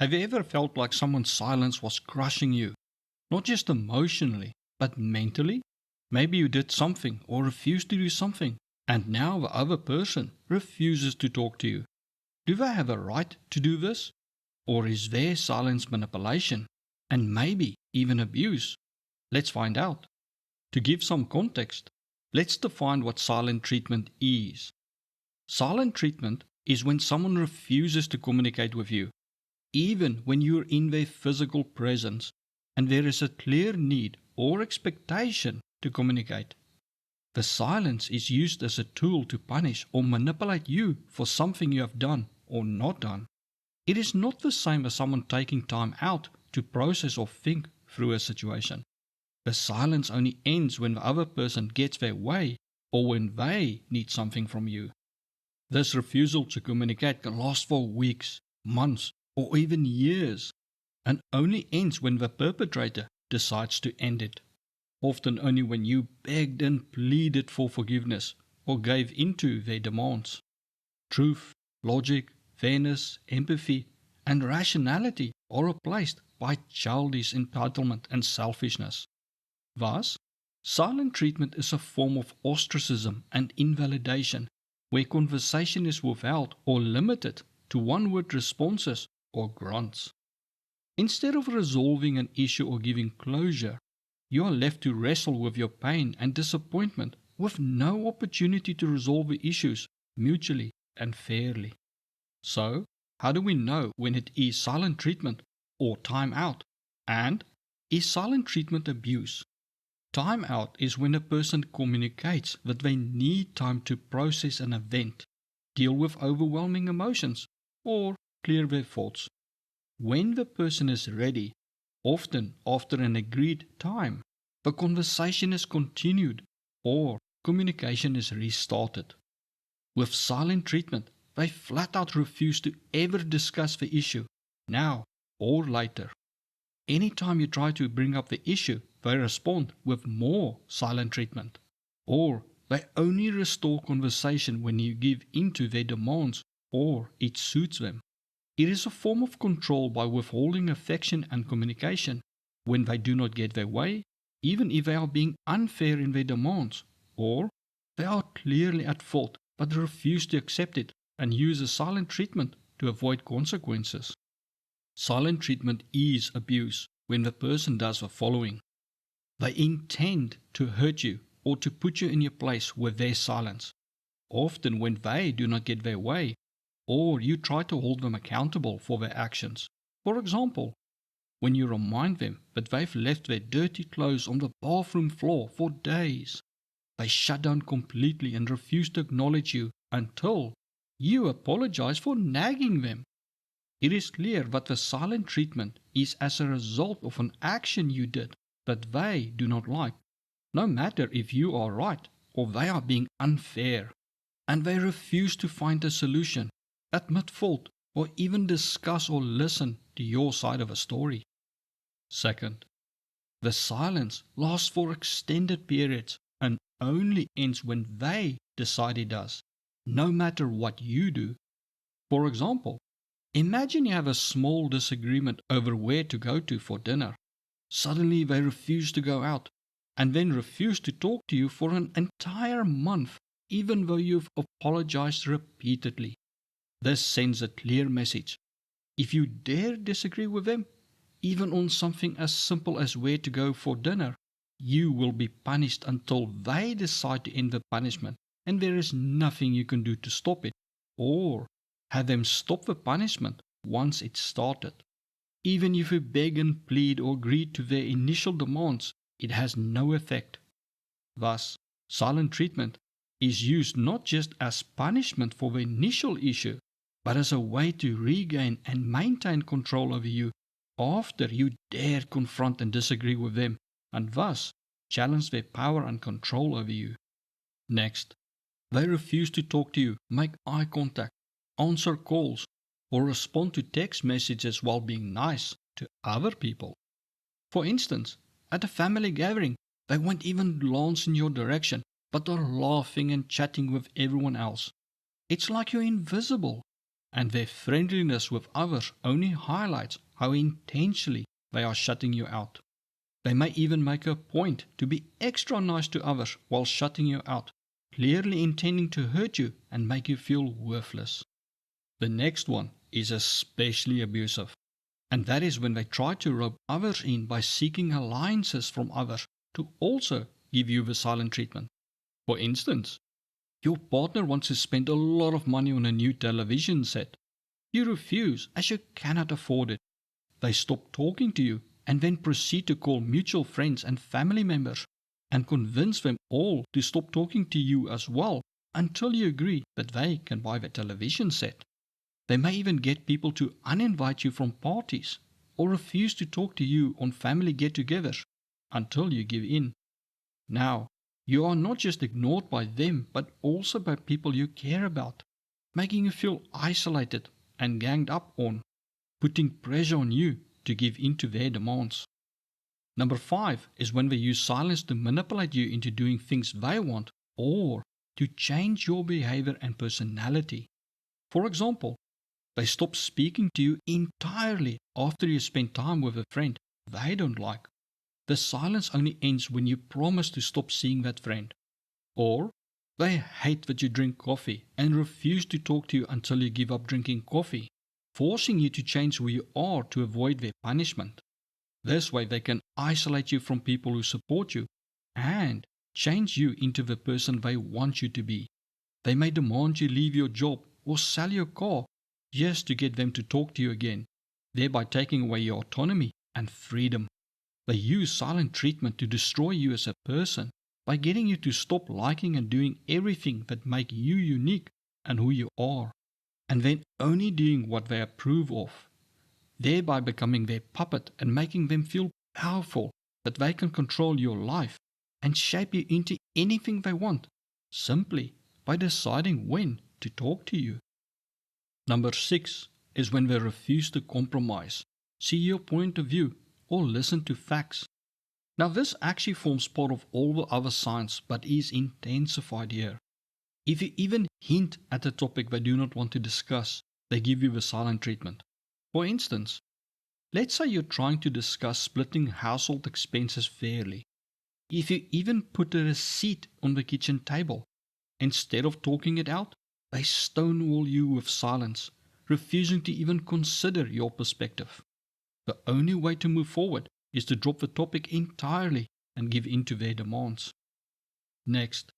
Have you ever felt like someone's silence was crushing you? Not just emotionally, but mentally? Maybe you did something or refused to do something, and now the other person refuses to talk to you. Do they have a right to do this? Or is their silence manipulation, and maybe even abuse? Let's find out. To give some context, let's define what silent treatment is. Silent treatment is when someone refuses to communicate with you, even when you're in their physical presence, and there is a clear need or expectation to communicate. The silence is used as a tool to punish or manipulate you for something you have done or not done. It is not the same as someone taking time out to process or think through a situation. The silence only ends when the other person gets their way or when they need something from you. This refusal to communicate can last for weeks, months, or even years, and only ends when the perpetrator decides to end it. Often only when you begged and pleaded for forgiveness or gave into their demands. Truth, logic, fairness, empathy, and rationality are replaced by childish entitlement and selfishness. Thus, silent treatment is a form of ostracism and invalidation, where conversation is withheld or limited to one-word responses or grunts. Instead of resolving an issue or giving closure, you are left to wrestle with your pain and disappointment with no opportunity to resolve the issues mutually and fairly. So, how do we know when it is silent treatment or time out? And is silent treatment abuse? Time out is when a person communicates that they need time to process an event, deal with overwhelming emotions, or clear their thoughts. When the person is ready, often after an agreed time, the conversation is continued or communication is restarted. With silent treatment, they flat out refuse to ever discuss the issue, now or later. Anytime you try to bring up the issue, they respond with more silent treatment. Or they only restore conversation when you give in to their demands or it suits them. It is a form of control by withholding affection and communication when they do not get their way, even if they are being unfair in their demands, or they are clearly at fault but refuse to accept it and use a silent treatment to avoid consequences. Silent treatment is abuse when the person does the following. They intend to hurt you or to put you in your place with their silence, often when they do not get their way, or you try to hold them accountable for their actions. For example, when you remind them that they've left their dirty clothes on the bathroom floor for days, they shut down completely and refuse to acknowledge you until you apologize for nagging them. It is clear that the silent treatment is as a result of an action you did that they do not like, no matter if you are right or they are being unfair, and they refuse to find a solution, admit fault, or even discuss or listen to your side of a story. Second, the silence lasts for extended periods and only ends when they decide it does, no matter what you do. For example, imagine you have a small disagreement over where to go to for dinner. Suddenly they refuse to go out, and then refuse to talk to you for an entire month, even though you've apologized repeatedly. This sends a clear message. If you dare disagree with them, even on something as simple as where to go for dinner, you will be punished until they decide to end the punishment, and there is nothing you can do to stop it, or have them stop the punishment once it's started. Even if you beg and plead or agree to their initial demands, it has no effect. Thus, silent treatment is used not just as punishment for the initial issue, but as a way to regain and maintain control over you after you dare confront and disagree with them, and thus challenge their power and control over you. Next, they refuse to talk to you, make eye contact, answer calls, or respond to text messages while being nice to other people. For instance, at a family gathering, they won't even glance in your direction, but are laughing and chatting with everyone else. It's like you're invisible. and their friendliness with others only highlights how intentionally they are shutting you out. They may even make a point to be extra nice to others while shutting you out, clearly intending to hurt you and make you feel worthless. The next one is especially abusive, and that is when they try to rope others in by seeking alliances from others to also give you the silent treatment. For instance, your partner wants to spend a lot of money on a new television set. You refuse as you cannot afford it. They stop talking to you and then proceed to call mutual friends and family members and convince them all to stop talking to you as well until you agree that they can buy the television set. They may even get people to uninvite you from parties or refuse to talk to you on family get-togethers until you give in. Now, you are not just ignored by them but also by people you care about, making you feel isolated and ganged up on, putting pressure on you to give in to their demands. Number 5 is when they use silence to manipulate you into doing things they want or to change your behavior and personality. For example, they stop speaking to you entirely after you spend time with a friend they don't like. The silence only ends when you promise to stop seeing that friend. Or they hate that you drink coffee and refuse to talk to you until you give up drinking coffee, forcing you to change who you are to avoid their punishment. This way they can isolate you from people who support you and change you into the person they want you to be. They may demand you leave your job or sell your car just to get them to talk to you again, thereby taking away your autonomy and freedom. They use silent treatment to destroy you as a person by getting you to stop liking and doing everything that make you unique and who you are, and then only doing what they approve of, thereby becoming their puppet and making them feel powerful that they can control your life and shape you into anything they want, simply by deciding when to talk to you. Number 6 is when they refuse to compromise, see your point of view, or listen to facts. Now this actually forms part of all the other signs but is intensified here. If you even hint at a topic they do not want to discuss, they give you the silent treatment. For instance, let's say you're trying to discuss splitting household expenses fairly. If you even put a receipt on the kitchen table, instead of talking it out, they stonewall you with silence, refusing to even consider your perspective. The only way to move forward is to drop the topic entirely and give in to their demands. Next,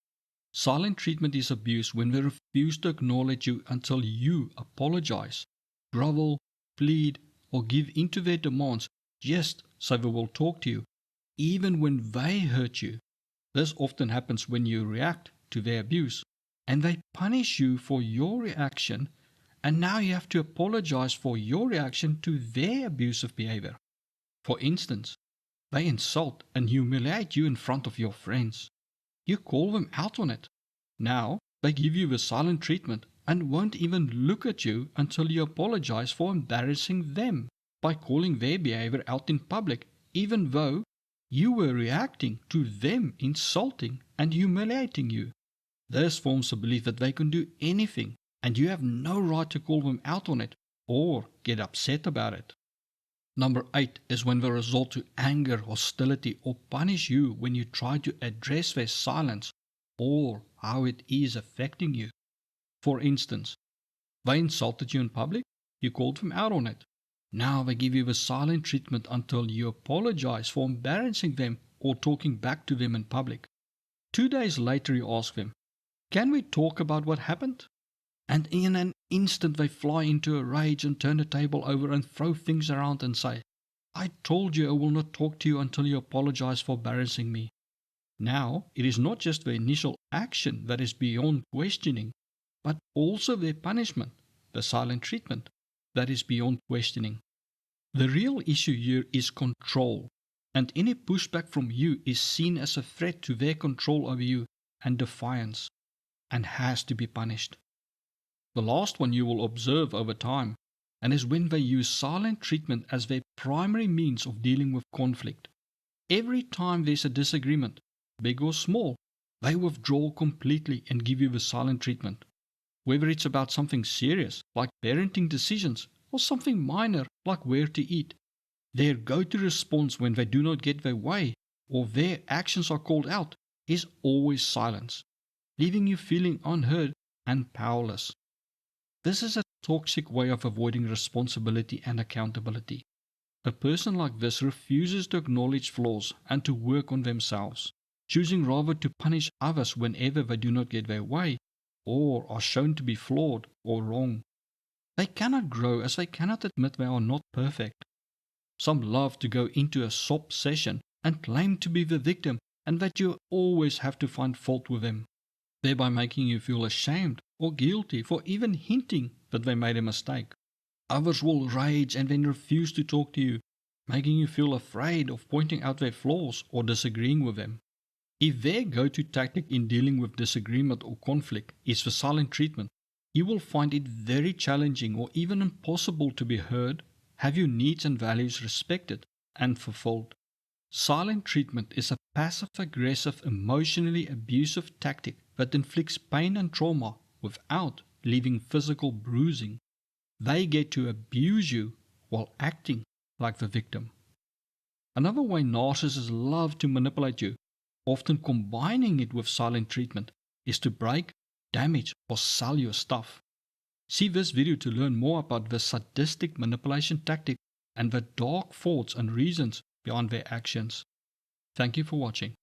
silent treatment is abuse when they refuse to acknowledge you until you apologize, grovel, plead, or give in to their demands just so they will talk to you, even when they hurt you. This often happens when you react to their abuse, and they punish you for your reaction, and now you have to apologize for your reaction to their abusive behavior. For instance, they insult and humiliate you in front of your friends. You call them out on it. Now they give you the silent treatment and won't even look at you until you apologize for embarrassing them by calling their behavior out in public, even though you were reacting to them insulting and humiliating you. This forms a belief that they can do anything and you have no right to call them out on it or get upset about it. Number 8 is when they resort to anger, hostility, or punish you when you try to address their silence or how it is affecting you. For instance, they insulted you in public, you called them out on it. Now they give you the silent treatment until you apologize for embarrassing them or talking back to them in public. 2 days later you ask them, "Can we talk about what happened?" And in an instant they fly into a rage and turn the table over and throw things around and say, "I told you I will not talk to you until you apologize for embarrassing me." Now, it is not just the initial action that is beyond questioning, but also their punishment, the silent treatment, that is beyond questioning. The real issue here is control, and any pushback from you is seen as a threat to their control over you and defiance, and has to be punished. The last one you will observe over time, and is when they use silent treatment as their primary means of dealing with conflict. Every time there's a disagreement, big or small, they withdraw completely and give you the silent treatment. Whether it's about something serious, like parenting decisions, or something minor, like where to eat, their go-to response when they do not get their way, or their actions are called out, is always silence, leaving you feeling unheard and powerless. This is a toxic way of avoiding responsibility and accountability. A person like this refuses to acknowledge flaws and to work on themselves, choosing rather to punish others whenever they do not get their way or are shown to be flawed or wrong. They cannot grow as they cannot admit they are not perfect. Some love to go into a sob session and claim to be the victim and that you always have to find fault with them, thereby making you feel ashamed or guilty for even hinting that they made a mistake. Others will rage and then refuse to talk to you, making you feel afraid of pointing out their flaws or disagreeing with them. If their go-to tactic in dealing with disagreement or conflict is the silent treatment, you will find it very challenging or even impossible to be heard, have your needs and values respected and fulfilled. Silent treatment is a passive-aggressive, emotionally abusive tactic that inflicts pain and trauma without leaving physical bruising. They get to abuse you while acting like the victim. Another way narcissists love to manipulate you, often combining it with silent treatment, is to break, damage, or sell your stuff. See this video to learn more about the sadistic manipulation tactic and the dark thoughts and reasons behind their actions. Thank you for watching.